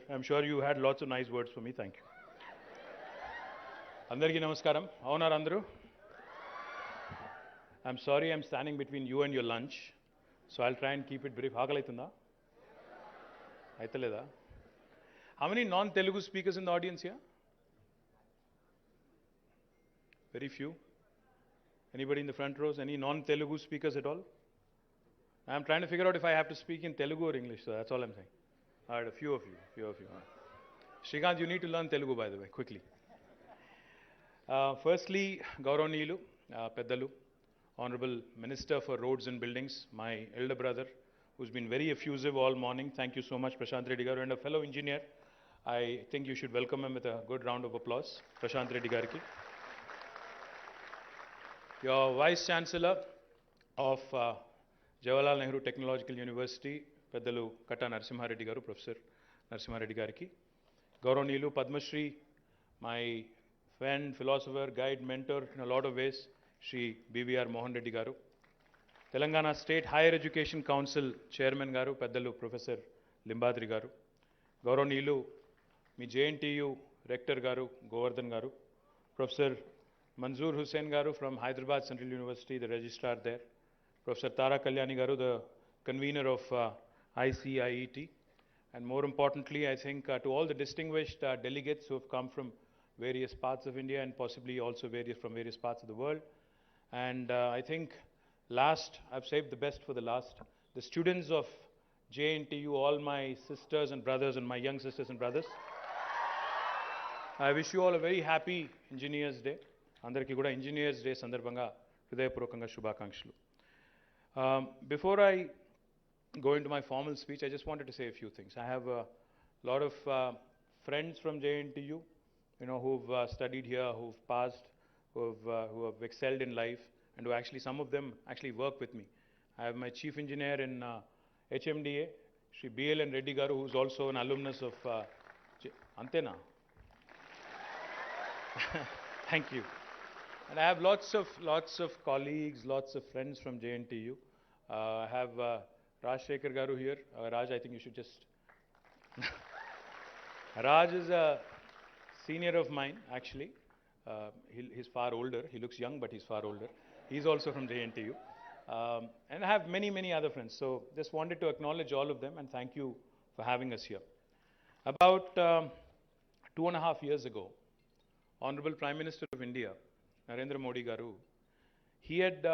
I'm sure you had lots of nice words for me. Thank you. Andarki namaskaram. Avanar andru. I'm sorry I'm standing between you and your lunch, so I'll try and keep it brief. Aakalaitunda? Aitaleda? How many non-Telugu speakers in the audience here? Very few. Anybody in the front rows? Any non-Telugu speakers at all? I'm trying to figure out if I have to speak in Telugu or English, so that's all I'm saying. All right, a few of you. Srikanth, you need to learn Telugu, by the way, quickly. Firstly, Gauranilu, Peddalu, Honorable Minister for Roads and Buildings, my elder brother, who's been very effusive all morning. Thank you so much, Prashant Reddy Garu, and a fellow engineer. I think you should welcome him with a good round of applause, Prashant Reddy Gariki. Your Vice Chancellor of Jawaharlal Nehru Technological University, Peddalu Katta Narasimhareddy Garu, Professor Narasimhareddy Gariki. Gauranilu, Padma Shri, my friend, philosopher, guide, mentor in a lot of ways, Shri BVR Mohan Reddy Garu. Telangana State Higher Education Council Chairman Garu, Peddalu Professor Limbadri Garu. Gauranilu, mi JNTU Rector Garu, Govardhan Garu. Professor Manzoor Hussain Garu from Hyderabad Central University, the registrar there. Professor Tara Kalyani Garu, the convener of ICIET. And more importantly, I think to all the distinguished delegates who have come from various parts of India and possibly also from various parts of the world. And I think last, I've saved the best for the last, the students of JNTU, all my sisters and brothers and my young sisters and brothers. I wish you all a very happy Engineers Day. Andarki kuda Engineers Day sandarbhanga hridayapurvakanga shubhakankshalu. Before I go into my formal speech, I just wanted to say a few things. I have a lot of friends from JNTU, who've studied here, who've passed, who have excelled in life, and who actually, some of them actually work with me. I have my chief engineer in HMDA, Shri BLN Reddy Garu, who's also an alumnus of Antena. Thank you. And I have lots of colleagues, lots of friends from JNTU. I have Raj Shekhar Garu here. Raj, I think you should just... Raj is a senior of mine, actually. He's far older. He looks young, but he's far older. He's also from JNTU. And I have many, many other friends. So just wanted to acknowledge all of them and thank you for having us here. About 2.5 years ago, Honorable Prime Minister of India, Narendra Modi Garu, he had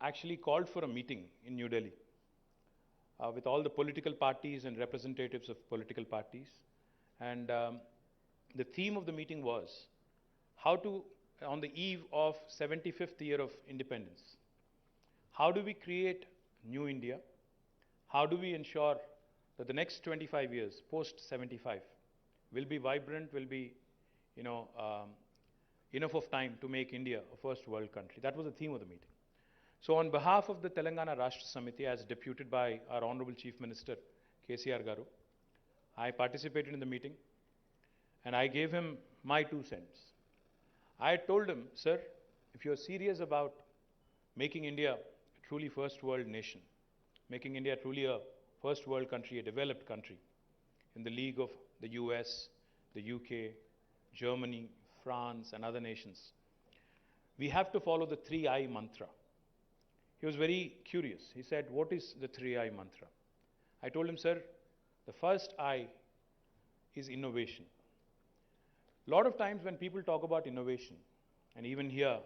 actually called for a meeting in New Delhi with all the political parties and representatives of political parties. And the theme of the meeting was how to, on the eve of 75th year of independence, how do we create new India? How do we ensure that the next 25 years, post 75, will be vibrant, will be, enough of time to make India a first world country? That was the theme of the meeting. So on behalf of the Telangana Rashtra Samiti, as deputed by our Honorable Chief Minister, KCR Garu, I participated in the meeting and I gave him my 2 cents. I told him, sir, if you're serious about making India a truly first world nation, making India truly a first world country, a developed country, in the league of the US, the UK, Germany, France, and other nations, we have to follow the 3I mantra. He was very curious. He said, what is the 3I mantra? I told him, sir, the first I is innovation. A lot of times when people talk about innovation, and even here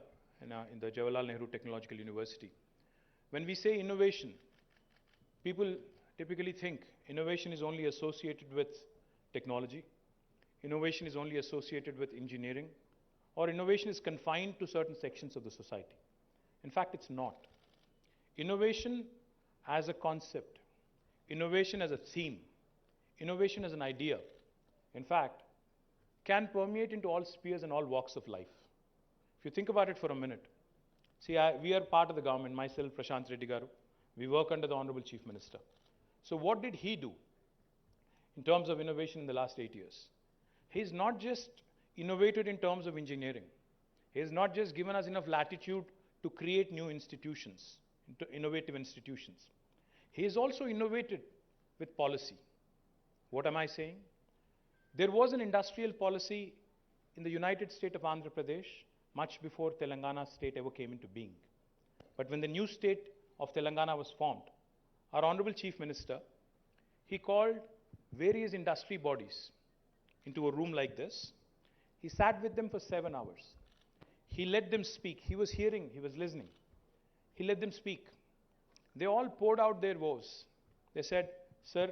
in the Jawaharlal Nehru Technological University, when we say innovation, people typically think innovation is only associated with technology, innovation is only associated with engineering, or innovation is confined to certain sections of the society. In fact, it's not. Innovation as a concept, innovation as a theme, innovation as an idea, in fact, can permeate into all spheres and all walks of life. If you think about it for a minute, see, we are part of the government, myself, Prashant Reddy Garu, we work under the Honorable Chief Minister. So what did he do in terms of innovation in the last 8 years? He's not just innovated in terms of engineering. He has not just given us enough latitude to create new institutions, innovative institutions. He has also innovated with policy. What am I saying? There was an industrial policy in the United State of Andhra Pradesh much before Telangana state ever came into being. But when the new state of Telangana was formed, our Honorable Chief Minister, he called various industry bodies into a room like this. He sat with them for 7 hours. He let them speak. He was hearing, he was listening. He let them speak. They all poured out their woes. They said, "Sir,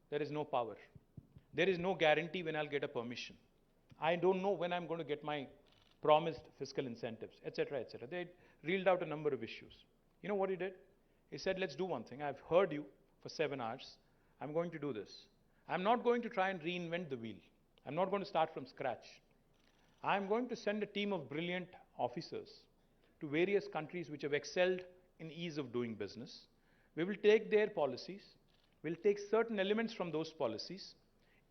there is no power. There is no guarantee when I'll get a permission. I don't know when I'm going to get my promised fiscal incentives," etc., etc. They reeled out a number of issues. You know what he did? He said, "Let's do one thing. I've heard you for 7 hours. I'm going to do this. I'm not going to try and reinvent the wheel. I'm not going to start from scratch. I'm going to send a team of brilliant officers to various countries which have excelled in ease of doing business. We will take their policies, we'll take certain elements from those policies,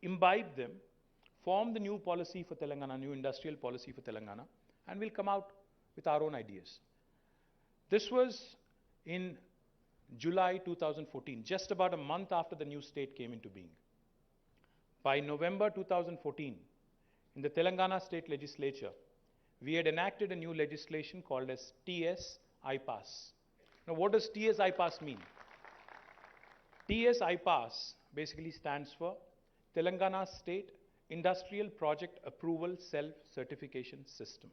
imbibe them, form the new policy for Telangana, new industrial policy for Telangana, and we'll come out with our own ideas." This was in July 2014, just about a month after the new state came into being. By November 2014, in the Telangana state legislature, we had enacted a new legislation called as TS IPAS. Now, what does TS IPAS mean? TS IPAS basically stands for Telangana State Industrial Project Approval Self-Certification System.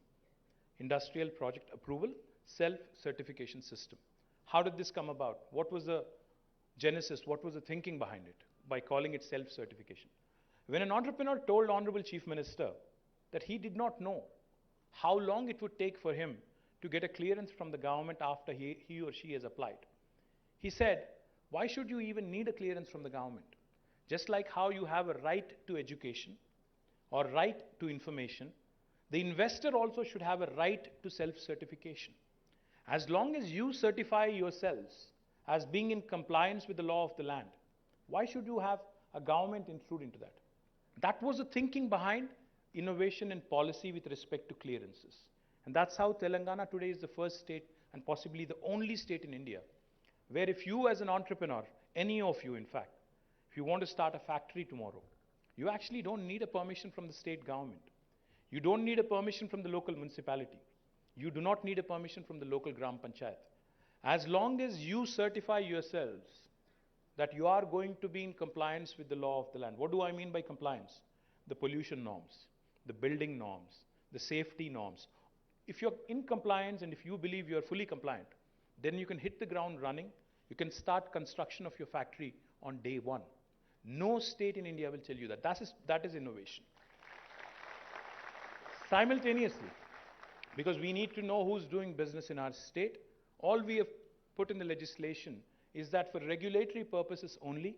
Industrial Project Approval Self-Certification System. How did this come about? What was the genesis? What was the thinking behind it by calling it self-certification? When an entrepreneur told Honorable Chief Minister that he did not know how long it would take for him to get a clearance from the government after he or she has applied, he said, "Why should you even need a clearance from the government? Just like how you have a right to education or right to information, the investor also should have a right to self-certification. As long as you certify yourselves as being in compliance with the law of the land, why should you have a government intrude into that?" That was the thinking behind innovation and policy with respect to clearances. And that's how Telangana today is the first state and possibly the only state in India where if you as an entrepreneur, any of you in fact, if you want to start a factory tomorrow, you actually don't need a permission from the state government. You don't need a permission from the local municipality. You do not need a permission from the local Gram Panchayat. As long as you certify yourselves that you are going to be in compliance with the law of the land. What do I mean by compliance? The pollution norms, the building norms, the safety norms. If you're in compliance and if you believe you're fully compliant, then you can hit the ground running. You can start construction of your factory on day one. No state in India will tell you that. That is innovation. Simultaneously, because we need to know who's doing business in our state, all we have put in the legislation is that for regulatory purposes only,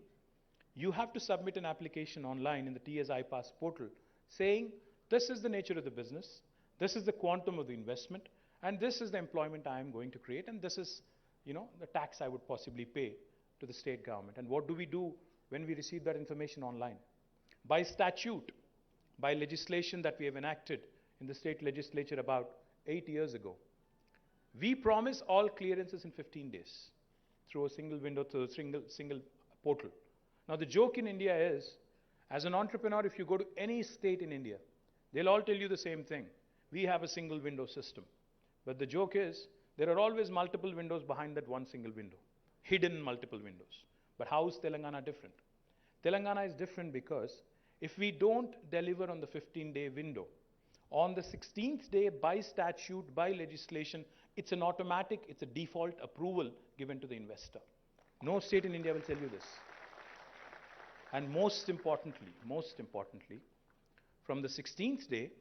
you have to submit an application online in the TS IPAS portal saying, this is the nature of the business, this is the quantum of the investment, and this is the employment I am going to create, and this is, the tax I would possibly pay to the state government. And what do we do when we receive that information online? By statute, by legislation that we have enacted in the state legislature about 8 years ago, we promise all clearances in 15 days through a single window, through a single portal. Now the joke in India is, as an entrepreneur, if you go to any state in India, they'll all tell you the same thing. We have a single window system. But the joke is, there are always multiple windows behind that one single window, hidden multiple windows. But how is Telangana different? Telangana is different because if we don't deliver on the 15-day window, on the 16th day by statute, by legislation, it's an automatic, it's a default approval given to the investor. No state in India will tell you this. And most importantly, from the 16th day,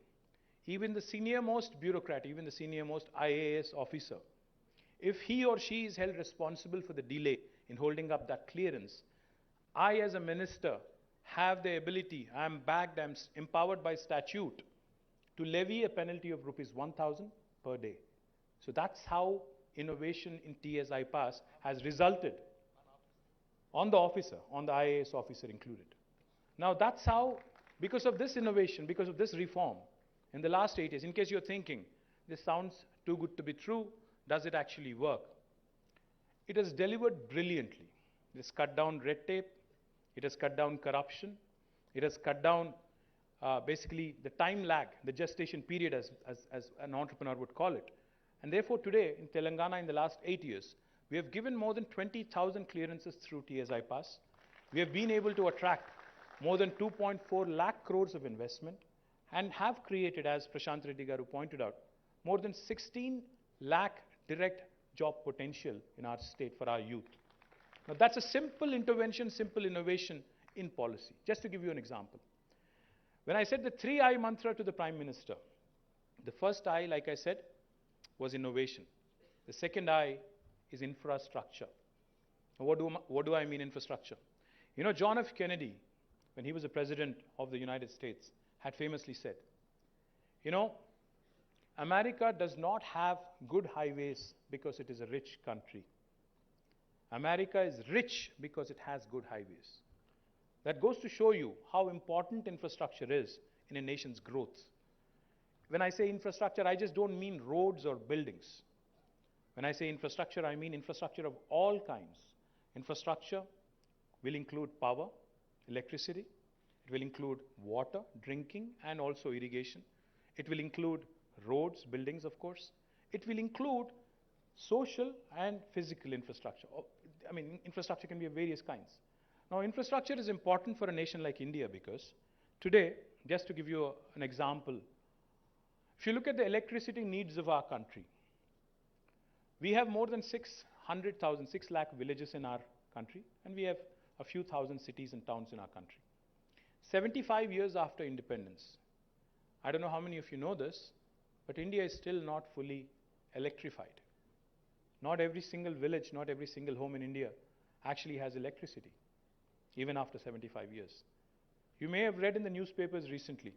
even the senior-most bureaucrat, even the senior-most IAS officer, if he or she is held responsible for the delay in holding up that clearance, I as a minister have the ability, I am backed, I am empowered by statute to levy a penalty of rupees 1,000 per day. So that's how innovation in TS IPAS has resulted on the officer, on the IAS officer included. Now that's how, because of this innovation, because of this reform, in the last 8 years, in case you're thinking, this sounds too good to be true, does it actually work? It has delivered brilliantly. It has cut down red tape, it has cut down corruption, It has cut down basically the time lag, the gestation period as an entrepreneur would call it. And therefore today in Telangana in the last 8 years, we have given more than 20,000 clearances through TSI Pass. We have been able to attract more than 2.4 lakh crores of investment and have created, as Prashant Reddy Garu pointed out, more than 16 lakh direct job potential in our state for our youth. Now that's a simple intervention, simple innovation in policy. Just to give you an example. When I said the 3I mantra to the Prime Minister, the first I, like I said, was innovation. The second I is infrastructure. Now, what do I mean infrastructure? You know, John F. Kennedy, when he was the President of the United States, had famously said, you know, America does not have good highways because it is a rich country. America is rich because it has good highways. That goes to show you how important infrastructure is in a nation's growth. When I say infrastructure, I just don't mean roads or buildings. When I say infrastructure, I mean infrastructure of all kinds. Infrastructure will include power, electricity. It will include water, drinking, and also irrigation. It will include roads, buildings, of course. It will include social and physical infrastructure. I mean, infrastructure can be of various kinds. Now, infrastructure is important for a nation like India because today, just to give you an example, if you look at the electricity needs of our country, we have more than 600,000, 6 lakh villages in our country, and we have a few thousand cities and towns in our country. 75 years after independence, I don't know how many of you know this, but India is still not fully electrified. Not every single village, not every single home in India actually has electricity, even after 75 years. You may have read in the newspapers recently,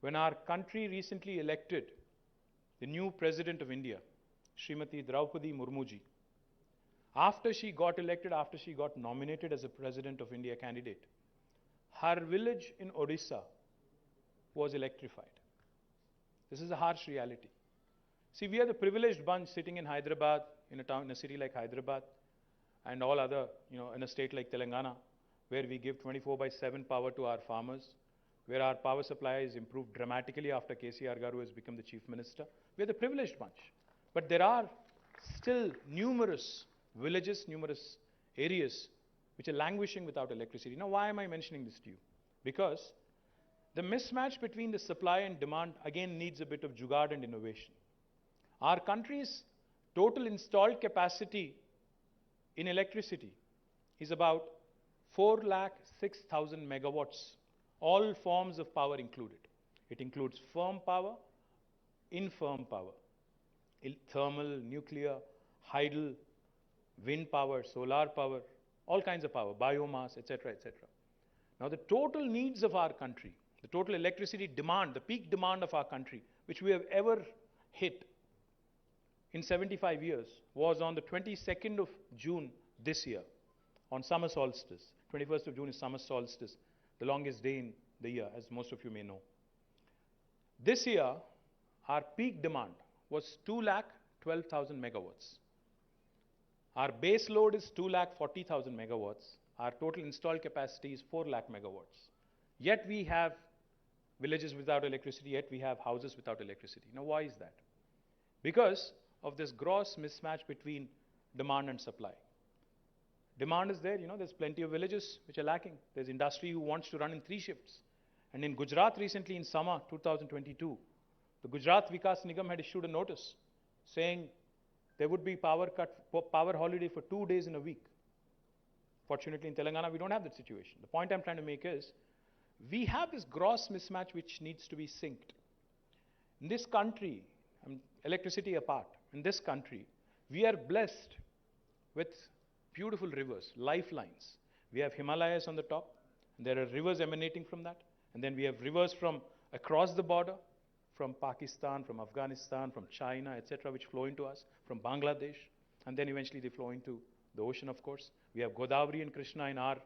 when our country recently elected the new President of India, Srimati Draupadi Murmuji, after she got elected, after she got nominated as a President of India candidate, her village in Odisha was electrified. This is a harsh reality. See, we are the privileged bunch sitting in Hyderabad, in a city like Hyderabad, and all other, in a state like Telangana, where we give 24/7 power to our farmers, where our power supply is improved dramatically after KCR Garu has become the Chief Minister. We are the privileged bunch. But there are still numerous villages, numerous areas which are languishing without electricity. Now, why am I mentioning this to you? Because the mismatch between the supply and demand again needs a bit of jugaad and innovation. Our country's total installed capacity in electricity is about 4,06,000 megawatts, all forms of power included. It includes firm power, infirm power, thermal, nuclear, hydel, wind power, solar power, all kinds of power, biomass, etc., etc. Now, the total needs of our country, the total electricity demand, the peak demand of our country, which we have ever hit in 75 years, was on the 22nd of June this year, on summer solstice. 21st of June is summer solstice, the longest day in the year, as most of you may know. This year, our peak demand was 2,12,000 megawatts. Our base load is 2,40,000 megawatts. Our total installed capacity is 4 lakh megawatts. Yet we have villages without electricity, yet we have houses without electricity. Now, why is that? Because of this gross mismatch between demand and supply. Demand is there, there's plenty of villages which are lacking. There's industry who wants to run in 3 shifts. And in Gujarat recently in summer 2022, the Gujarat Vikas Nigam had issued a notice saying there would be power holiday for 2 days in a week. Fortunately, in Telangana, we don't have that situation. The point I'm trying to make is, we have this gross mismatch which needs to be synced. In this country, electricity apart, in this country, we are blessed with beautiful rivers, lifelines. We have Himalayas on the top, and there are rivers emanating from that. And then we have rivers from across the border, from Pakistan, from Afghanistan, from China, etc., which flow into us, from Bangladesh, and then eventually they flow into the ocean, of course. We have Godavari and Krishna in our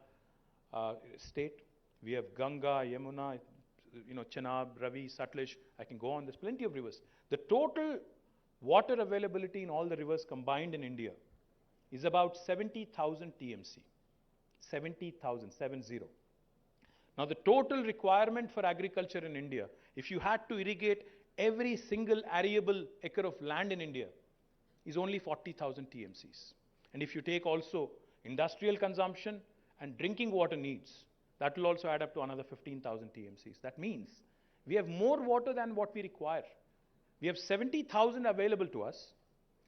state. We have Ganga, Yamuna, Chenab, Ravi, Satluj. I can go on. There's plenty of rivers. The total water availability in all the rivers combined in India is about 70,000 TMC. 70,000, 70. Now, the total requirement for agriculture in India, if you had to irrigate every single arable acre of land in India, is only 40,000 TMCs. And if you take also industrial consumption and drinking water needs, that will also add up to another 15,000 TMCs. That means we have more water than what we require. We have 70,000 available to us.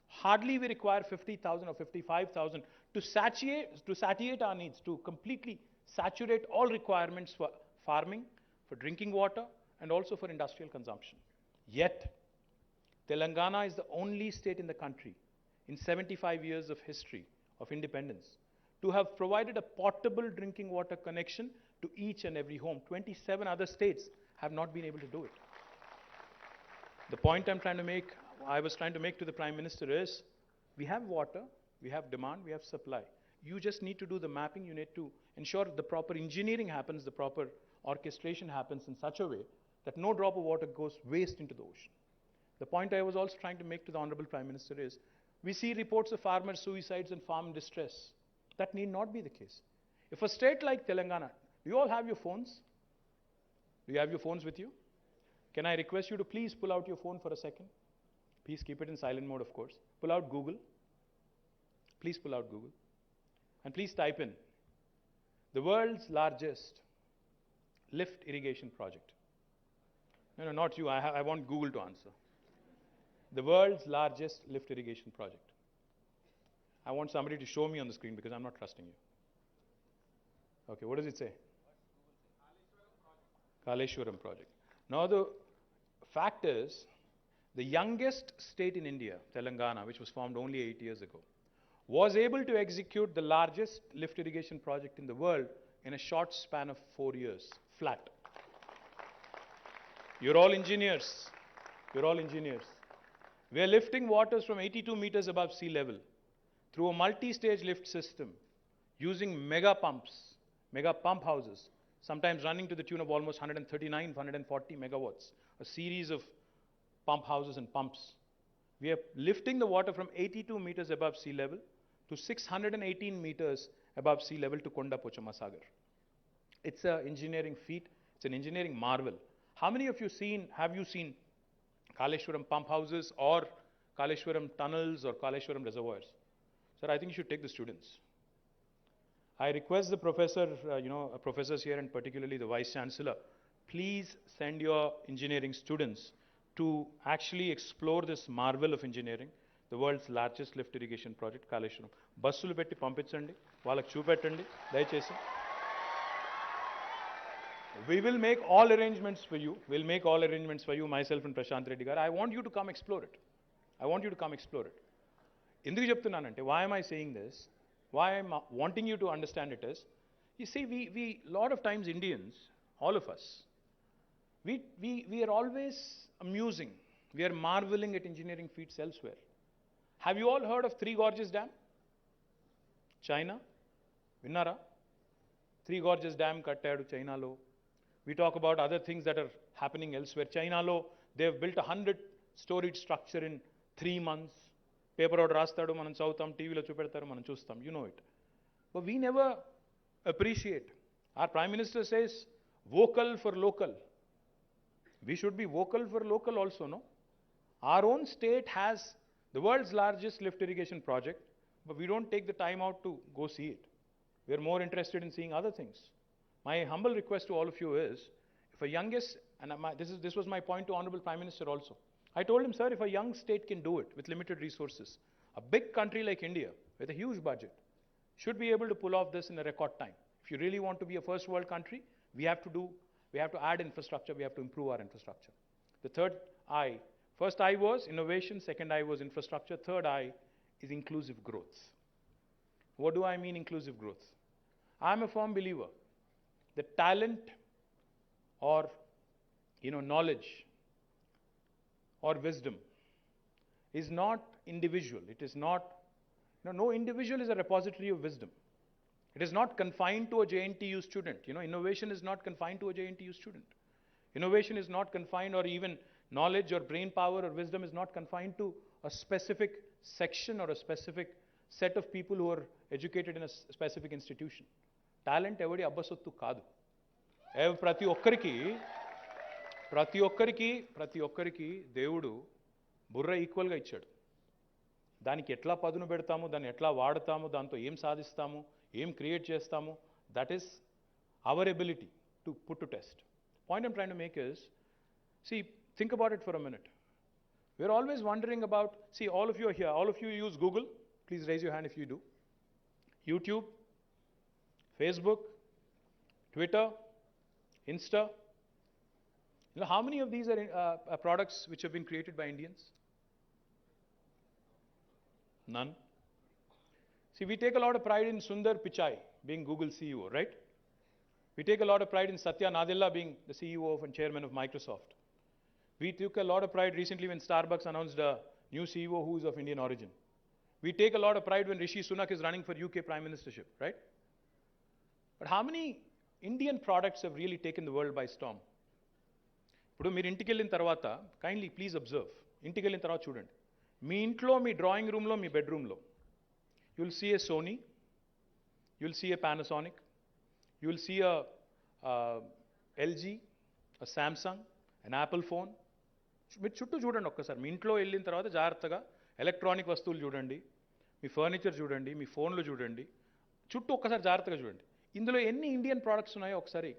Hardly we require 50,000 or 55,000 to satiate our needs, to completely saturate all requirements for farming, for drinking water, and also for industrial consumption. Yet, Telangana is the only state in the country in 75 years of history of independence to have provided a portable drinking water connection to each and every home. 27 other states have not been able to do it. The point I was trying to make to the Prime Minister is, we have water, we have demand, we have supply. You just need to do the mapping, you need to ensure the proper engineering happens, the proper orchestration happens in such a way that no drop of water goes waste into the ocean. The point I was also trying to make to the Honorable Prime Minister is, we see reports of farmer suicides and farm distress. That need not be the case. If a state like Telangana, do you all have your phones? Do you have your phones with you? Can I request you to please pull out your phone for a second? Please keep it in silent mode, of course. Pull out Google. Please pull out Google. And please type in the world's largest lift irrigation project. No, not you. I want Google to answer. The world's largest lift irrigation project. I want somebody to show me on the screen because I'm not trusting you. Okay, what does it say? Kaleshwaram project. Now the fact is, the youngest state in India, Telangana, which was formed only 8 years ago, was able to execute the largest lift irrigation project in the world in a short span of 4 years, flat. You're all engineers. You're all engineers. We are lifting waters from 82 meters above sea level through a multi-stage lift system using mega pump houses, sometimes running to the tune of almost 139, 140 megawatts, a series of pump houses and pumps. We are lifting the water from 82 meters above sea level to 618 meters above sea level to Konda Pochama Sagar. It's an engineering feat. It's an engineering marvel. How many of you have you seen Kaleshwaram pump houses or Kaleshwaram tunnels or Kaleshwaram reservoirs? Sir, I think you should take the students. I request the professors here and particularly the Vice Chancellor, please send your engineering students to actually explore this marvel of engineering, the world's largest lift irrigation project, Kaleshwaram. Basulu petti pampinchandi, vallaki chupettandi, dayachesi. We will make all arrangements for you. We'll make all arrangements for you, myself and Prashant Reddy Garu. I want you to come explore it. I want you to come explore it. Enduku cheptunnanante, why am I saying this? Why I'm wanting you to understand it is, you see, we lot of times Indians, all of us, we are always amusing. We are marveling at engineering feats elsewhere. Have you all heard of Three Gorges Dam? China? Vinnara? Three Gorges Dam kattadu China lo. We talk about other things that are happening elsewhere. China lo, they have built a 100-storied structure in 3 months. Paper out rastadu, manam chautam, TV lo chupettaru, manam chustam. You know it. But we never appreciate. Our Prime Minister says, vocal for local. We should be vocal for local also, no? Our own state has the world's largest lift irrigation project, but we don't take the time out to go see it. We are more interested in seeing other things. My humble request to all of you is, if a youngest, and this was my point to Honorable Prime Minister also. I told him, sir, if a young state can do it with limited resources, a big country like India with a huge budget should be able to pull off this in a record time. If you really want to be a first world country, we have to add infrastructure, we have to improve our infrastructure. The third I, first I was innovation, second I was infrastructure, third I is inclusive growth. What do I mean inclusive growth? I'm a firm believer that talent or knowledge or wisdom is not individual. It is not, no individual is a repository of wisdom. It is not confined to a JNTU student. Innovation is not confined to a JNTU student. Innovation is not confined, or even knowledge or brain power or wisdom is not confined to a specific section or a specific set of people who are educated in a specific institution. Talent evadi abbasottu kaadu. ప్రతి ఒక్కరికి దేవుడు బుర్ర ఈక్వల్గా ఇచ్చాడు. దానికి ఎట్లా పదును పెడతాము, దాన్ని ఎట్లా వాడతాము, దాంతో ఏం సాధిస్తాము, ఏం క్రియేట్ చేస్తాము, that is our ability to put to test. Point I'm trying to make is, see, think about it for a minute. We're always wondering about, see, all of you are here, all of you use Google. Please raise your hand if you do. YouTube, Facebook, Twitter, Insta. You know, how many of these are products which have been created by Indians? None. See, we take a lot of pride in Sundar Pichai being Google CEO, right? We take a lot of pride in Satya Nadella being the CEO and chairman of Microsoft. We took a lot of pride recently when Starbucks announced a new CEO who is of Indian origin. We take a lot of pride when Rishi Sunak is running for UK Prime Ministership, right? But how many Indian products have really taken the world by storm? ఇప్పుడు మీరు ఇంటికి వెళ్ళిన తర్వాత kindly please observe, ఇంటికి వెళ్ళిన తర్వాత చూడండి, మీ ఇంట్లో, మీ డ్రాయింగ్ రూమ్లో, మీ బెడ్రూమ్లో you will see a Sony, you will see a Panasonic, you will see a LG, a Samsung, an Apple phone. మీరు చుట్టూ చూడండి ఒక్కసారి, మీ ఇంట్లో వెళ్ళిన తర్వాత జాగ్రత్తగా ఎలక్ట్రానిక్ వస్తువులు చూడండి, మీ ఫర్నిచర్ చూడండి, మీ ఫోన్లు చూడండి, చుట్టూ ఒక్కసారి జాగ్రత్తగా చూడండి. ఇందులో ఎన్ని ఇండియన్ ప్రోడక్ట్స్ ఉన్నాయో ఒకసారి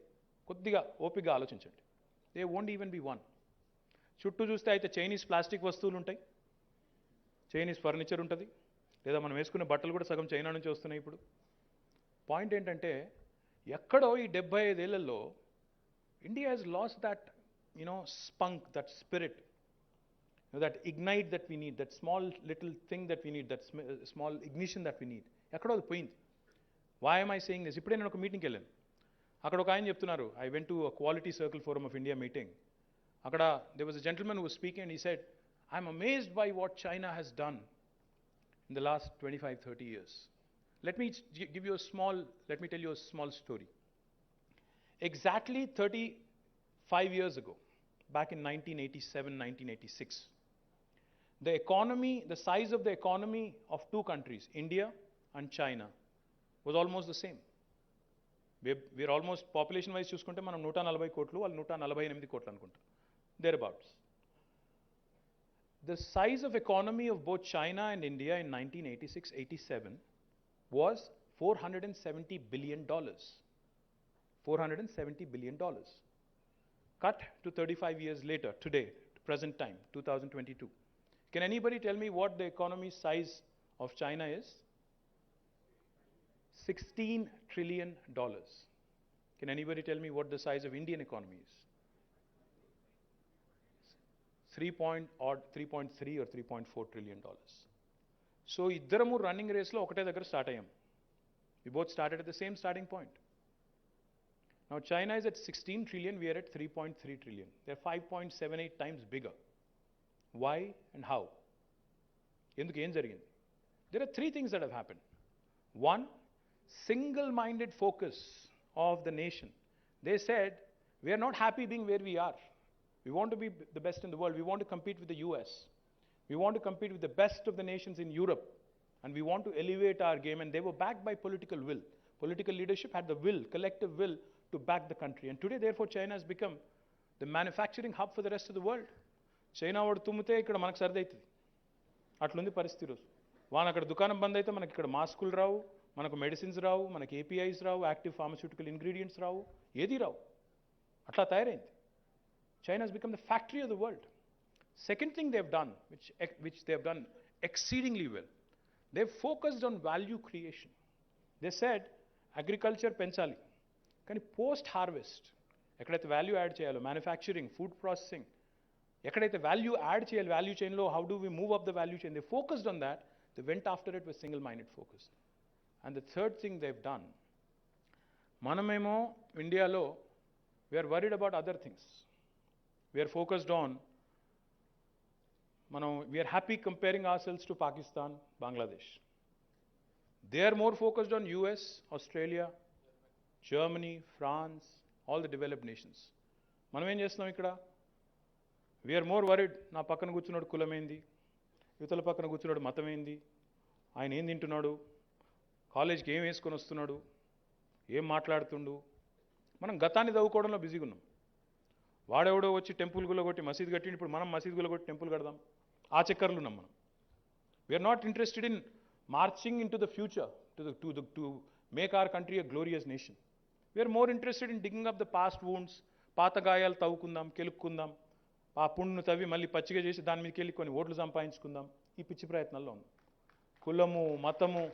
కొద్దిగా ఓపికగా ఆలోచించండి. They won't even be one. చుట్టూ చూస్తే అయితే చైనీస్ ప్లాస్టిక్ వస్తువులు ఉంటాయి, చైనీస్ ఫర్నిచర్ ఉంటుంది, లేదా మనం వేసుకునే బట్టలు కూడా సగం చైనా నుంచి వస్తున్నాయి. ఇప్పుడు పాయింట్ ఏంటంటే, ఎక్కడో ఈ 75 ఏళ్లలో India has last that spunk, that spirit, that ignite that we need, that small little thing that we need, that small ignition that we need. ఎక్కడో అది పోయింది. why am I saying this? ఇప్పుడే నేను ఒక మీటింగ్కి వెళ్ళాను, అక్కడ ఒక ఆయన చెప్తున్నారు, I went to a Quality Circle Forum of India meeting. అక్కడ there was a gentleman who was speaking and he said, I'm amazed by what China has done in the last 25-30 years. Let me tell you a small story. Exactly 35 years ago, back in 1987, 1986, the size of the economy of two countries, India and China, was almost the same. We're almost, population wise చూసుకుంటే మనం 140 కోట్లు, వాళ్ళు 148 కోట్లు అనుకుంటాం, thereabouts. The size of economy of both China and India in 1986-87 was $470 billion. $470 billion. Cut to 35 years later, today, present time, 2022. Can anybody tell me what the economy size of China is? $16 trillion. Can anybody tell me what the size of Indian economy is? 3.3 or $3.4 trillion. So ఇద్దరము running రేస్లో ఒకటే దగ్గర start అయ్యాం. We both started at the same starting point. Now China is at 16 trillion, we are at 3.3 trillion. They are 5.78 times bigger. Why and how? ఎందుకు, ఏం జరిగింది? There are three things that have happened. One, single-minded focus of the nation. They said, we are not happy being where we are. We want to be the best in the world. We want to compete with the US. We want to compete with the best of the nations in Europe. And we want to elevate our game. And they were backed by political will. Political leadership had the will, collective will, to back the country. And today, therefore, China has become the manufacturing hub for the rest of the world. China వాడు తుమ్మితే ఇక్కడ మనకు సర్ది అవుతుంది, అట్లుంది పరిస్థితి రోజు. వాన అక్కడ దుకాణం బంద్ అయితే మనకి ఇక్కడ మాస్కులు రావు, మనకు మెడిసిన్స్ రావు, మనకి APIs రావు, యాక్టివ్ ఫార్మస్యూటికల్ ఇంగ్రీడియంట్స్ రావు, ఏది రావు, అట్లా తయారైంది. China has become the factory of the world. Second thing they've done, which they've done exceedingly well, they've focused on value creation. They said, agriculture పెంచాలి, కానీ పోస్ట్ హార్వెస్ట్ ఎక్కడైతే value add చేయాలో, manufacturing, food processing, ఎక్కడైతే value add చేయాలి value చైన్లో, how do we move up the value chain, they focused on that. They went after it with single minded focus. And the third thing they've done, మనమేమో ఇండియాలో we're worried about other things. We're focused on, we're happy comparing our selves to Pakistan, Bangladesh. They are more focused on US, Australia, Germany, France, all the developed nations. మనం ఏం చేస్తున్నాం ఇక్కడ? We are more worried, నా పక్కన కూర్చున్నాడు కులం ఏంది, యువతల పక్కన కూర్చున్నాడు మతం ఏంది, ఆయన ఏం తింటున్నాడు, కాలేజ్కి ఏం వేసుకొని వస్తున్నాడు, ఏం మాట్లాడుతుండు, మనం గతాన్ని చదువుకోవడంలో బిజీగా ఉన్నాం. వాడెవడో వచ్చి టెంపుల్ గులగొట్టి మసీదు కట్టిండి, ఇప్పుడు మనం మసీదు గులగొట్టి టెంపుల్ కడదాం. ఆ చక్కర్లు ఉన్నాం మనం. We're not interested in marching into the future to make our country a glorious nation. We're more interested in digging up the past wounds. పాత గాయాలు తవ్వుకుందాం, కెలుక్కుందాం, ఆ పుండును తవ్వి మళ్ళీ పచ్చిగా చేసి దాని మీదకి వెళ్ళి కొన్ని ఓట్లు సంపాదించుకుందాం. ఈ పిచ్చి ప్రయత్నాల్లో ఉంది. కులము, మతము,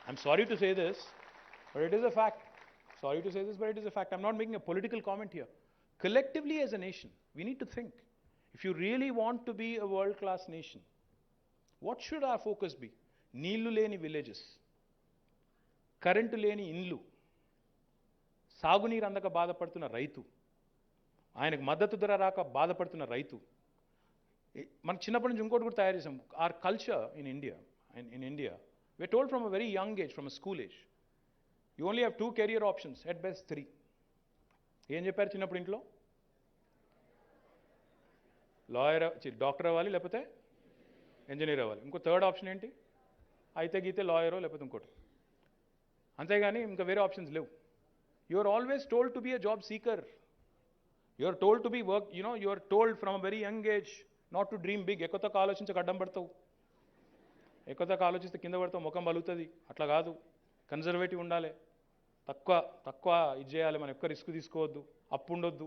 I'm sorry to say this, but it is a fact. Sorry to say this, but it is a fact. I'm not making a political comment here. Collectively as a nation, we need to think. If you really want to be a world-class nation, what should our focus be? Neelu leni villages, current leni inlu, సాగునీరు అందక బాధపడుతున్న రైతు, ఆయనకు మద్దతు ధర రాక బాధపడుతున్న రైతు. మనకు చిన్నప్పటి నుంచి ఇంకోటి కూడా తయారు చేసాం. Our culture in India we're told from a very young age, from a school age, you only have 2 career options, at best 3. ఏం చెప్పారు చిన్నప్పుడు ఇంట్లో? లాయర్, డాక్టర్ అవ్వాలి, లేకపోతే ఇంజనీర్ అవ్వాలి. ఇంకో థర్డ్ ఆప్షన్ ఏంటి? అయితే గీతే లాయరో లేకపోతే ఇంకోటి. అంతేగాని ఇంకా వేరే ఆప్షన్స్ లేవు. You are always told to be a job seeker. You are told to be work, you are told from a very young age not to dream big. ఎక్కువ ఆలోచించక అడ్డం పడతావు, ఎక్కువ ఆలోచిస్తే కింద పడతావు, ముఖం బలుగుతుంది. అట్లా కాదు, కన్జర్వేటివ్ ఉండాలి, తక్కువ ఇది చేయాలి, మనం ఎక్కువ రిస్క్ తీసుకోవద్దు, అప్పు ఉండొద్దు.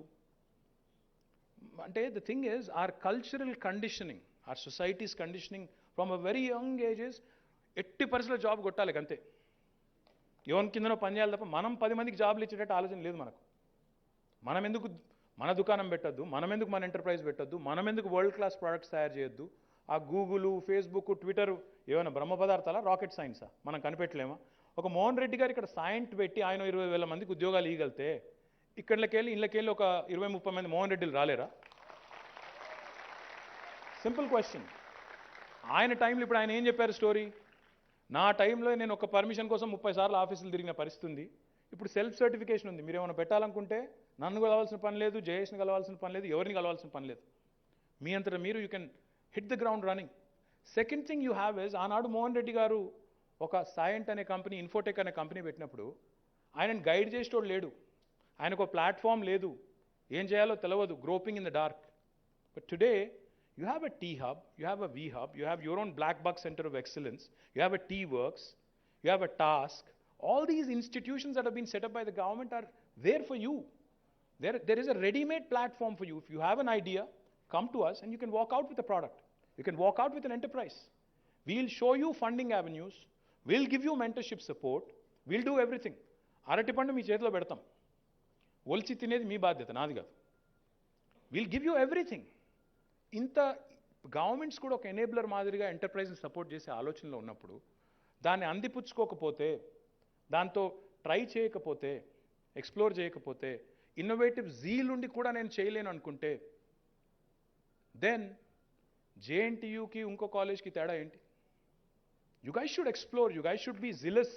అంటే the thing is our cultural conditioning, our societies conditioning from a very young ages ఎట్టి పరిస్థితుల్లో జాబ్ కొట్టాలి అంతే. ఎవరి కిందనో పని చేయాలి తప్ప మనం 10 మందికి జాబ్లు ఇచ్చేటట్టు ఆలోచన లేదు మనకు. మనం ఎందుకు మన దుకాణం పెట్టద్దు, మనం ఎందుకు మన ఎంటర్ప్రైజ్ పెట్టద్దు, మనం ఎందుకు వరల్డ్ క్లాస్ ప్రోడక్ట్స్ తయారు చేయొద్దు. ఆ గూగుల్, ఫేస్బుక్, ట్విట్టర్ ఏమైనా బ్రహ్మ పదార్థాలా, రాకెట్ సైన్సా? మనం కనిపెట్టలేమా? ఒక మోహన్ రెడ్డి గారు ఇక్కడ సైంట్ పెట్టి ఆయన 20,000 మందికి ఉద్యోగాలు ఇవ్వగలితే ఇళ్ళకెళ్ళి ఒక 20-30 మంది మోహన్ రెడ్డిలు రాలేరా? Simple question. ఆయన టైంలో ఇప్పుడు ఆయన ఏం చెప్పారు స్టోరీ? నా టైంలో నేను ఒక పర్మిషన్ కోసం 30 సార్లు ఆఫీసులు తిరిగిన పరిస్థితి ఉంది. ఇప్పుడు సెల్ఫ్ సర్టిఫికేషన్ ఉంది. మీరు ఏమైనా పెట్టాలనుకుంటే నన్ను కలవాల్సిన పని లేదు, జయేష్ని కలవాల్సిన పని లేదు, ఎవరిని కలవాల్సిన పని లేదు. మీ అంతటా మీరు you can hit the ground running. Second thing you have is, ఆనాడు మోహన్ రెడ్డి గారు ఒక సైంట్ అనే కంపెనీ, ఇన్ఫోటెక్ అనే కంపెనీ పెట్టినప్పుడు ఆయనను గైడ్ చేసేటోడు లేడు, ఆయనకు ఒక ప్లాట్ఫామ్ లేదు, ఏం చేయాలో తెలియదు, groping in the dark. But today you have a T hub, you have a V hub, you have your own black box center of excellence, you have a T works, you have a task. All these institutions that have been set up by the government are there for you. There is a ready-made platform for you. If you have an idea, come to us and you can walk out with a product. You can walk out with an enterprise. We'll show you funding avenues, we'll give you mentorship support, we'll do everything. అరటి పండు మీ చేతిలో పెడతాం, ఒలిచి తినేది మీ బాధ్యత, నాది కాదు. We'll give you everything. ఇంత గవర్నమెంట్స్ కూడా ఒక ఎనేబులర్ మాదిరిగా ఎంటర్ప్రైజ్ని సపోర్ట్ చేసే ఆలోచనలో ఉన్నప్పుడు దాన్ని అందిపుచ్చుకోకపోతే, దాంతో ట్రై చేయకపోతే, ఎక్స్ప్లోర్ చేయకపోతే, ఇన్నోవేటివ్ జీల్ ఉండి కూడా నేను చేయలేను అనుకుంటే, దెన్ జేఎన్టీయూకి ఇంకో కాలేజ్కి తేడా ఏంటి? You guys should explore, you guys should be jealous,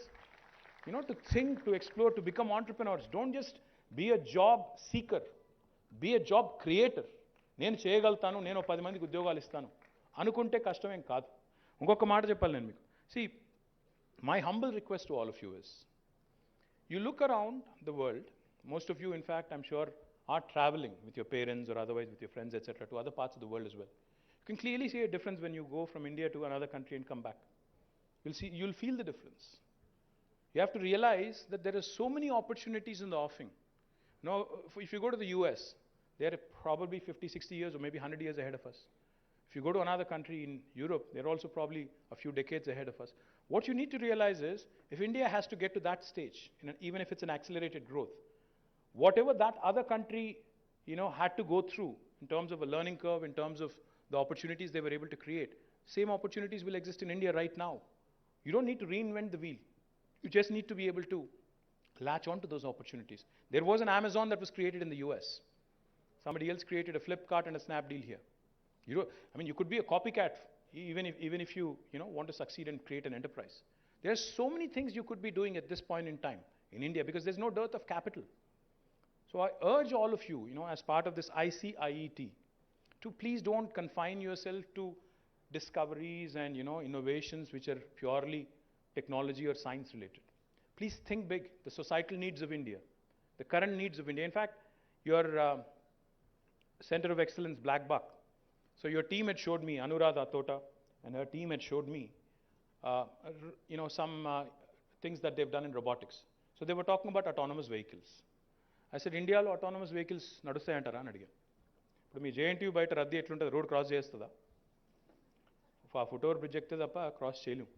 to think, to explore, to become entrepreneurs. Don't just be a job seeker, be a job creator. నేను చేయగలుగుతాను, నేను 10 మందికి ఉద్యోగాలు ఇస్తాను అనుకుంటే కష్టమేం కాదు. ఇంకొక మాట చెప్పాలి నేను మీకు. See, my humble request to all of you is, you look around the world, most of you in fact I'm sure are traveling with your parents or otherwise with your friends etc. to other parts of the world as well. You can clearly see a difference when you go from India to another country and come back. You'll feel the difference. You have to realize that there are so many opportunities in the offing. If you go to the US, they're probably 50, 60 years or maybe 100 years ahead of us. If you go to another country in Europe, they're also probably a few decades ahead of us. What you need to realize is, if India has to get to that stage, even if it's an accelerated growth, whatever that other country, had to go through in terms of a learning curve, in terms of the opportunities they were able to create, same opportunities will exist in India right now. You don't need to reinvent the wheel. You just need to be able to latch on to those opportunities. There was an Amazon that was created in the US. Somebody else created a Flipkart and a Snapdeal here. You could be a copycat even if you want to succeed and create an enterprise. There are so many things you could be doing at this point in time in India because there's no dearth of capital. So I urge all of you, as part of this ICIET, to please don't confine yourself to discoveries and innovations which are purely technology or science related. Please think big. The societal needs of India, the current needs of India. In fact, your Center of Excellence, Black Buck. So your team had showed me, Anuradha Tota and her team had showed me, some things that they've done in robotics. So they were talking about autonomous vehicles. I said, Indiaలో autonomous vehicles నడుస్తాయంటారా అని అడిగాను. ఇప్పుడు మీ JNTU బయట రద్దీ ఎట్లుంటుంది, road cross చేస్తుందా? ఆ foot over bridge ఎక్కితే తప్ప క్రాస్ చేయలేం.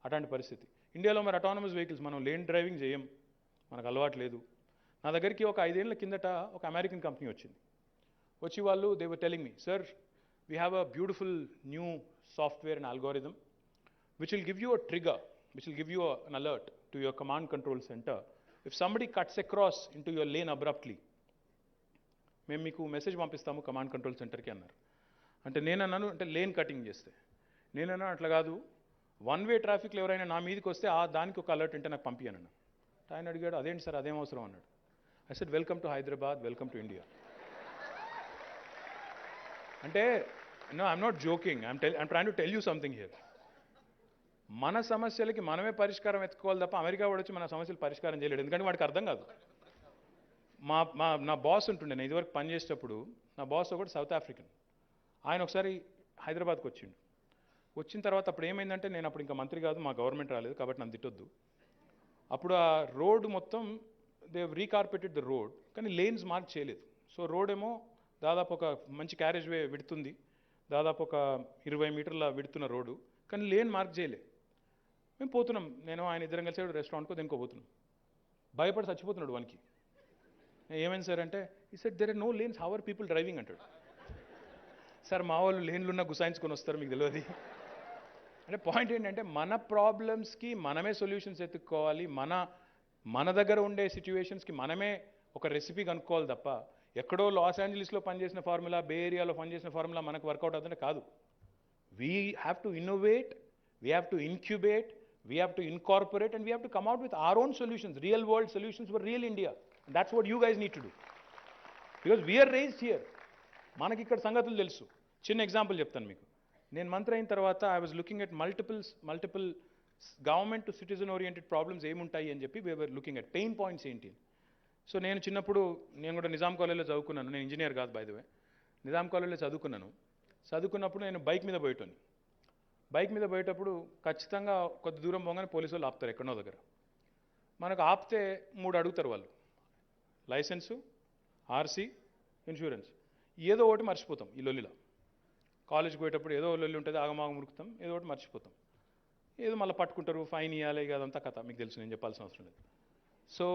అట్లాంటి పరిస్థితి ఇండియాలో. మరి అటానమస్ వెహికల్స్ మనం లేన్ డ్రైవింగ్ చేయం, మనకు అలవాటు లేదు. నా దగ్గరికి ఒక 5 ఏళ్ల కిందట ఒక అమెరికన్ కంపెనీ వచ్చింది. వచ్చి వాళ్ళు they were telling me, sir we have a beautiful new software and algorithm which will give you a trigger, which will give you an alert to your command control center if somebody cuts across into your lane abruptly. మేము మీకు message పంపిస్తాము command control సెంటర్కి అన్నారు. అంటే నేనన్నాను, అంటే lane cutting చేస్తే నేనన్నా అట్లా కాదు, వన్ వే ట్రాఫిక్లో ఎవరైనా నా మీదకి వస్తే దానికి ఒక అలర్ట్ అంటే నాకు పంపించానన్నా. ఆయన అడిగాడు, అదేంటి సార్ అదేం అవసరం అన్నాడు. I said welcome to Hyderabad, welcome to India. అంటే no, I'm not joking, I'm trying to tell you something here. మన సమస్యలకి మనమే పరిష్కారం ఎత్తుకోవాలి తప్ప అమెరికా వాడు వచ్చి మన సమస్యలు పరిష్కారం చేయలేడు. ఎందుకంటే వాడికి అర్థం కాదు. నా బాస్ ఉంటుండే, నేను ఇదివరకు పనిచేసేటప్పుడు నా బాస్ ఒకటి సౌత్ ఆఫ్రికన్. ఆయన ఒకసారి హైదరాబాద్కి వచ్చిండు. వచ్చిన తర్వాత అప్పుడు ఏమైందంటే, నేను అప్పుడు ఇంకా మంత్రి కాదు, మా గవర్నమెంట్ రాలేదు కాబట్టి నన్ను తిట్టొద్దు. అప్పుడు ఆ రోడ్ మొత్తం దే రీకార్పెటెడ్ ద రోడ్, కానీ లేన్స్ మార్క్ చేయలేదు. సో రోడ్ ఏమో దాదాపు ఒక మంచి క్యారేజ్ వే విడుతుంది, దాదాపు ఒక 20 మీటర్ల విడుతున్న రోడ్డు, కానీ లేన్ మార్క్ చేయలే. మేము పోతున్నాం, నేను ఆయన ఇద్దరం కలిసి రెస్టారెంట్కో దేనికో పోతున్నాం. భయపడి చచ్చిపోతున్నాడు వానికి. ఏమైంది సార్ అంటే, ఈ said there are no lanes, how are people driving అంటాడు. సార్ మా వాళ్ళు లేన్లు ఉన్న గుసాయించుకొని వస్తారు, మీకు తెలియదు. అంటే పాయింట్ ఏంటంటే, మన ప్రాబ్లమ్స్కి మనమే సొల్యూషన్స్ ఎత్తుక్కోవాలి. మన దగ్గర ఉండే సిచ్యువేషన్స్కి మనమే ఒక రెసిపీ కనుక్కోవాలి తప్ప ఎక్కడో లాస్ ఏంజలీస్లో పనిచేసిన ఫార్ములా, బే ఏరియాలో పనిచేసిన ఫార్ములా మనకు వర్కౌట్ అవుతుందంటే కాదు. We have to innovate, we have to incubate, we have to incorporate, and we have to come out with our own solutions, real world solutions for real India. And that's what you guys need to do, because we are raised here. మనకి ఇక్కడ సంగతులు తెలుసు. చిన్న example చెప్తాను మీకు. నేను మంత్రి అయిన తర్వాత I was looking at multiple government to citizen oriented problems ఏముంటాయి అని చెప్పి we were looking at pain points ఏంటి. సో నేను చిన్నప్పుడు నేను కూడా నిజాం కాలేజ్లో చదువుకున్నాను. నేను ఇంజనీర్ కాదు బై ద వే. నిజాం కాలేజ్లో చదువుకున్నప్పుడు నేను బైక్ మీద పోయేటోని. బైక్ మీద పోయేటప్పుడు ఖచ్చితంగా కొద్ది దూరం పోగానే పోలీసు వాళ్ళు ఆపుతారు ఎక్కడో దగ్గర. మనకు ఆపితే 3 అడుగుతారు వాళ్ళు, లైసెన్సు, ఆర్సీ, ఇన్సూరెన్స్. ఏదో ఒకటి మర్చిపోతాం ఈ లొల్లిలో. కాలేజ్కి పోయేటప్పుడు ఏదో లొల్లి ఉంటుంది, ఆగమాగం మురుకుతాం, ఏదో ఒకటి మర్చిపోతాం. ఏదో మళ్ళీ పట్టుకుంటారు, ఫైన్ ఇవ్వాలి, అదంతా కథ మీకు తెలుసు, నేను చెప్పాల్సిన అవసరం లేదు. సో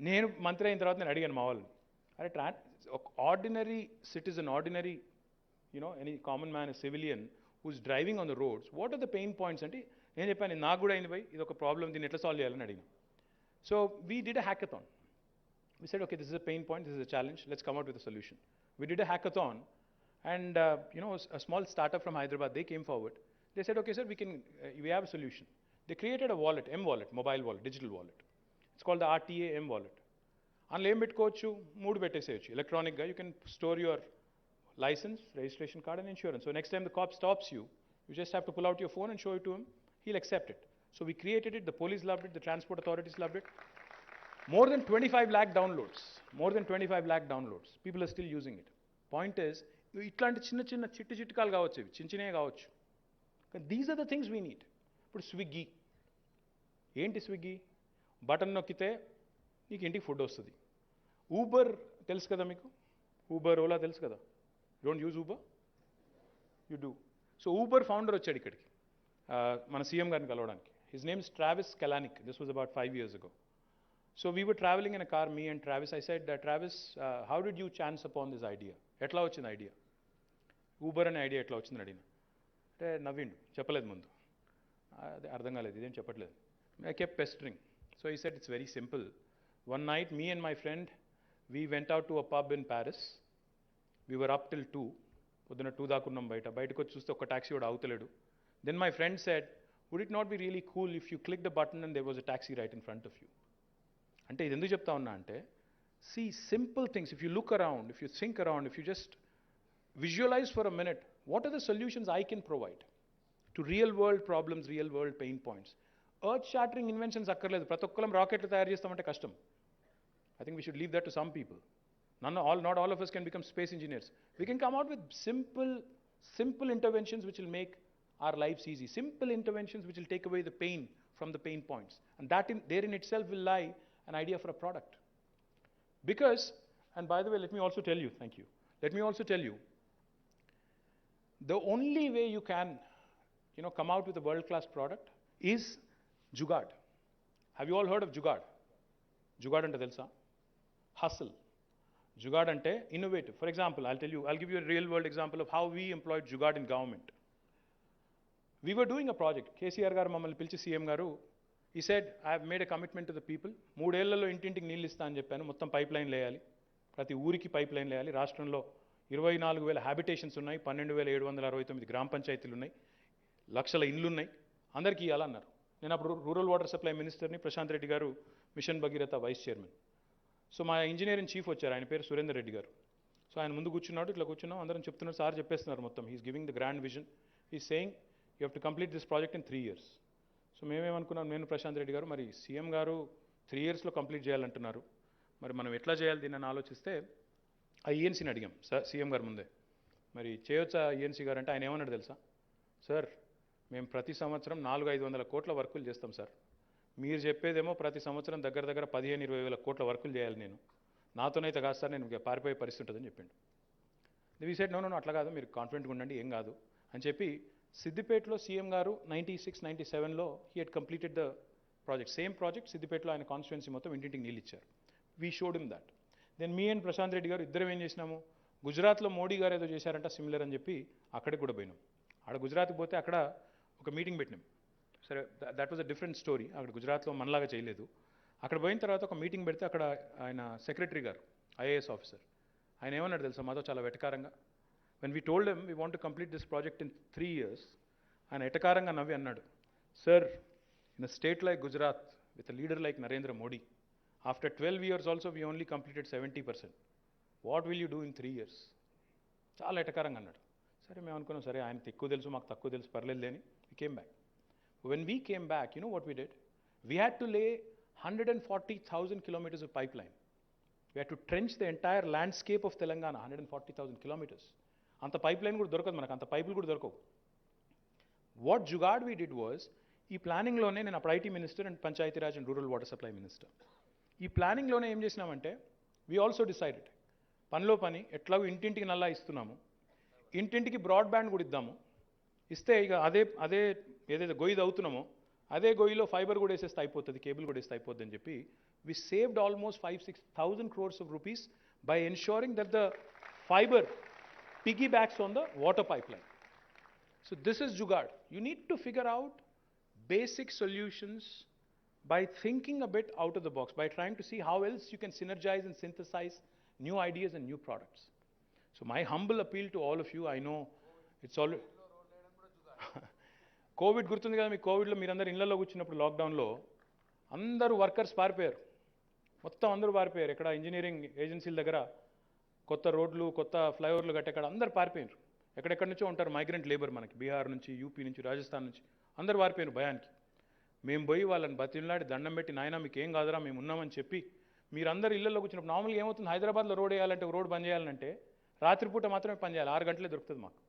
నేను మంత్రి అయిన తర్వాత నేను అడిగాను మా వాళ్ళని, అరే ordinary citizen, ordinary any common man, civilian who's driving on the roads, what are the pain points అంటే నేను చెప్పాను, నాకు కూడా అయింది భయ్, ఇది ఒక ప్రాబ్లం, దీన్ని ఎట్లా సాల్వ్ చేయాలని అడిగాను. So we did a hackathon. We said, okay, this is a pain point, this is a challenge, let's come out with a solution. We did a hackathon, and a small startup from Hyderabad, they came forward. They said, okay sir, we have a solution. They created a wallet, M-wallet, mobile wallet, digital wallet. It's called the RTA M-wallet. అందులో ఏం పెట్టుకోవచ్చు, 3 పెట్టేసేయచ్చు ఎలక్ట్రానిక్గా. You can store your license, registration card, and insurance. So next time the cop stops you, you just have to pull out your phone and show it to him. He'll accept it. So we created it, the police loved it, the transport authorities loved it. More than 25 lakh downloads. More than 25 lakh downloads. People are still using it. Point is, ఇట్లాంటి చిన్న చిట్కాలు కావచ్చు, చిన్ననే కావచ్చు. These are the things we need. ఇప్పుడు Swiggy ఏంటి, Swiggy button నొక్కితే నీకు ఇంటికి ఫుడ్ వస్తుంది. ఊబర్ తెలుసు కదా మీకు, ఊబర్, ఓలా తెలుసు కదా. You don't use Uber? You do. So Uber founder వచ్చాడు ఇక్కడికి మన సీఎం గారిని కలవడానికి. His name is Travis Kalanick. This was about 5 years ago. So we were traveling in a car, me and Travis. I said, Travis, how did you chance upon this idea? ఎట్లా వచ్చింది idea, Uber అనే idea ఎట్లా వచ్చిందని అడిగిన. అంటే నవ్విండు, చెప్పలేదు ముందు, అదే అర్థం కాలేదు, ఇదేం చెప్పట్లేదు. I kept pestering. So he said, it's very simple. One night, me and my friend, we went out to a pub in Paris. We were up till 2. పొద్దున 2 దాకా ఉన్నాం బయటకు వచ్చి చూస్తే ఒక టాక్సీ కూడా అవుతలేడు. Then my friend said, would it not be really cool if you clicked the button and there was a taxi right in front of you? అంటే ఇది ఎందుకు చెప్తా ఉన్నా అంటే, see, simple things, if you look around, if you think around, if you just visualize for a minute, what are the solutions I can provide to real world problems, real world pain points? Earth shattering inventions అక్కర్లేదు. ప్రతి ఒక్కరం రాకెట్లు తయారు చేస్తామంటే కష్టం. I think we should leave that to some people. Not all of us can become space engineers. We can come out with simple interventions which will make our lives easy. Simple interventions which will take away the pain from the pain points. And there in itself will lie an idea for a product. Because, and by the way, let me also tell you, thank you. Let me also tell you, the only way you can, come out with a world-class product is Jugaad. Have you all heard of Jugaad? Jugaad ante telsa? Hustle. Jugaad ante innovative. For example, I'll give you a real-world example of how we employed Jugaad in government. We were doing a project. KCR garu mammalni pilchi CM garu. He said, I have made a commitment to the people. 3 ఏళ్లలో ఇంటింటికి నీళ్ళు ఇస్తా అని చెప్పాను. మొత్తం pipe line వేయాలి. ప్రతి ఊరికి పైప్ లైన్ వేయాలి. రాష్ట్రంలో 24,000 హ్యాబిటేషన్స్ ఉన్నాయి. 12,769 గ్రామ పంచాయతీలు ఉన్నాయి. లక్షల ఇండ్లు ఉన్నాయి. అందరికీ ఇవ్వాలన్నారు. నేను అప్పుడు రూరల్ వాటర్ సప్లై మినిస్టర్ని, ప్రశాంత్ రెడ్డి గారు mission Bhagiratha vice chairman. So మా ఇంజనీరింగ్ చీఫ్ వచ్చారు, ఆయన పేరు సురేందర్ రెడ్డి గారు. సో ఆయన ముందు కూర్చున్నాడు, ఇట్లా కూర్చున్నాం, అందరం చెప్తున్నారు, సార్ చెప్పేస్తున్నారు మొత్తం. He's giving the grand vision. He's saying you have to complete this project in 3 years. So మేమేమనుకున్నాం, నేను ప్రశాంత్ రెడ్డి గారు, మరి సీఎం గారు 3 yearsలో కంప్లీట్ చేయాలంటున్నారు, మరి మనం ఎట్లా చేయాలి దీన్ని అని ఆలోచిస్తే ఆ ఈఎన్సీని అడిగాం సార్ సీఎం గారు ముందే, మరి చేయొచ్చా ఈఎన్సీ గారు అంటే ఆయన ఏమన్నాడు తెలుసా, సార్ మేము ప్రతి సంవత్సరం 400-500 కోట్ల వర్కులు చేస్తాం సార్, మీరు చెప్పేదేమో ప్రతి సంవత్సరం దగ్గర 15-20 వేల కోట్ల వర్కులు చేయాలి, నాతోనైతే కాదు సార్, నేను పారిపోయే పరిస్థితి ఉంటుందని చెప్పిండు. వి సెడ్ నో అట్లా కాదు, మీరు కాన్ఫిడెంట్గా ఉండండి, ఏం కాదు అని చెప్పి సిద్దిపేటలో సీఎం గారు 96-97లో he had completed the project, same project సిద్దిపేటలో ఆయన కాన్స్టిట్యున్సీ మొత్తం ఇంటింటికి నీళ్ళు ఇచ్చారు. We showed him that. Then me and Prashanth Reddy గారు ఇద్దరం ఏం చేసినాము, గుజరాత్లో మోడీ గారు ఏదో చేశారంట సిమిలర్ అని చెప్పి అక్కడికి కూడా పోయినాం. ఆడ గుజరాత్కి పోతే అక్కడ ఒక మీటింగ్ పెట్టినాం. సరే, that was a different story. అక్కడ గుజరాత్లో మనలాగా చేయలేదు. అక్కడ పోయిన తర్వాత ఒక మీటింగ్ పెడితే అక్కడ ఆయన సెక్రటరీ గారు, ఐఏఎస్ ఆఫీసర్, ఆయన ఏమన్నాడు తెలుసా మాతో చాలా వెటకారంగా, when we told him we want to complete this project in 3 years, ఆయన ఎటకారంగా నవ్వి అన్నాడు, sir in a state like Gujarat with a leader like Narendra Modi, after 12 years also we only completed 70%. What will you do in 3 years? చాలా ఎటకారంగా అన్నాడు. సరే మేము అనుకున్నాం, సరే ఆయనకు ఎక్కువ తెలుసు మాకు తక్కువ తెలుసు, పర్లేదు అని we came back. When we came back, you know what we did? We had to lay 140,000 kilometers of pipeline. We had to trench the entire landscape of Telangana, 140,000 kilometers. Anta pipeline kuda dorukadu manaku, anta pipelu kuda dorakavu. What Jugaad we did was, ee planning lone nenu appudu IT minister and Panchayati Raj and Rural Water Supply minister. Ee planning lone em chesinamante, we also decided, panlo pani etlago intintiki nalla istunnamo, intintiki broadband kuda iddamu. ఇస్తే ఇక అదే ఏదైతే గొయ్యి అవుతున్నామో అదే గొయ్యిలో fibre కూడా వేసేస్తే అయిపోతుంది, cable కూడా వేస్తే అయిపోద్ది అని చెప్పి వి saved almost 5,000-6,000 crores of rupees by ensuring that the fiber piggybacks on the water pipeline. So this is Jugaad. You need to figure out basic solutions by thinking a bit out of the box, by trying to see how else you can synergize and synthesize new ideas and new products. So my humble appeal to all of you, I know it's all Covid గుర్తుంది కదా మీకు, కోవిడ్లో మీరందరూ ఇళ్లలో కూర్చున్నప్పుడు లాక్డౌన్లో అందరూ workers పారిపోయారు, మొత్తం అందరూ పారిపోయారు. ఇక్కడ ఇంజనీరింగ్ ఏజెన్సీల దగ్గర కొత్త రోడ్లు కొత్త ఫ్లైఓవర్లు కట్టేక్కడ అందరూ పారిపోయారు. ఎక్కడెక్కడి నుంచో ఉంటారు మైగ్రెంట్ లేబర్, మనకి బీహార్ నుంచి, యూపీ నుంచి, రాజస్థాన్ నుంచి అందరూ పారిపోయారు భయానికి. మేము పోయి వాళ్ళని బతిలాడి దండం పెట్టి, నాయన మీకు ఏం కాదురా మేము ఉన్నామని చెప్పి, మీరందరూ ఇళ్లలో కూర్చున్నప్పుడు నార్మల్గా ఏమవుతుంది, హైదరాబాద్లో రోడ్ వేయాలంటే రోడ్ బంద్ చేయాలంటే రాత్రిపూట మాత్రమే పని చేయాలి, 6 గంటలే దొరుకుతుంది మాకు.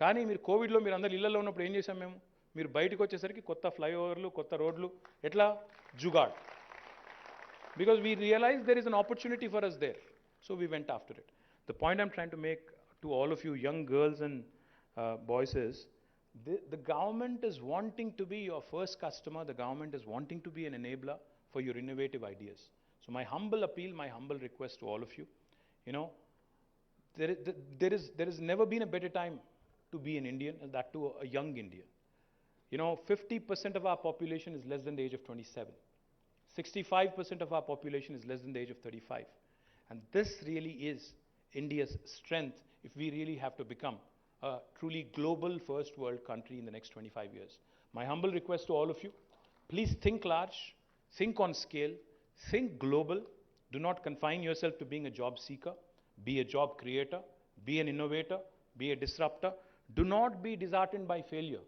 కానీ మీరు కోవిడ్లో మీరు అందరు ఇళ్లలో ఉన్నప్పుడు ఏం చేశాం మేము, మీరు బయటకు వచ్చేసరికి కొత్త ఫ్లైఓవర్లు కొత్త రోడ్లు, ఎట్లా jugaad. Because we realized there is an opportunity for us there, so we went after it. The point I'm trying to make to all of you young girls and boys is, the government is wanting to be your first customer, the government is wanting to be an enabler for your innovative ideas. So my humble appeal, my humble request to all of you, there is never been a better time to be an Indian, and that too a young Indian. 50% of our population is less than the age of 27. 65% of our population is less than the age of 35. And this really is India's strength if we really have to become a truly global first world country in the next 25 years. My humble request to all of you, please think large, think on scale, think global. Do not confine yourself to being a job seeker. Be a job creator, be an innovator, be a disruptor. Do not be disheartened by failure.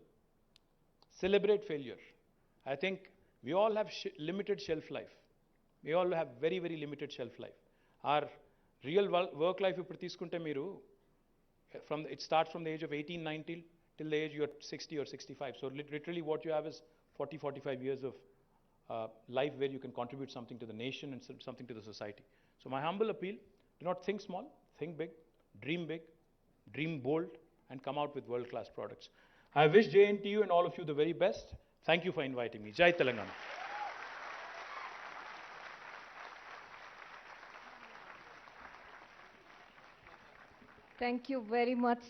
Celebrate failure. I think we all have limited shelf life. They all have very, very limited shelf life. Our real work life, ఇప్పుడు తీసుకుంటే మీరు, it starts from the age of 18, 19 till the age you're 60 or 65. So literally what you have is 40, 45 years of life where you can contribute something to the nation and something to the society. So my humble appeal, do not think small, think big, dream bold, and come out with world-class products. I wish JNTU and all of you the very best. Thank you for inviting me. Jai Telangana. Thank you very much.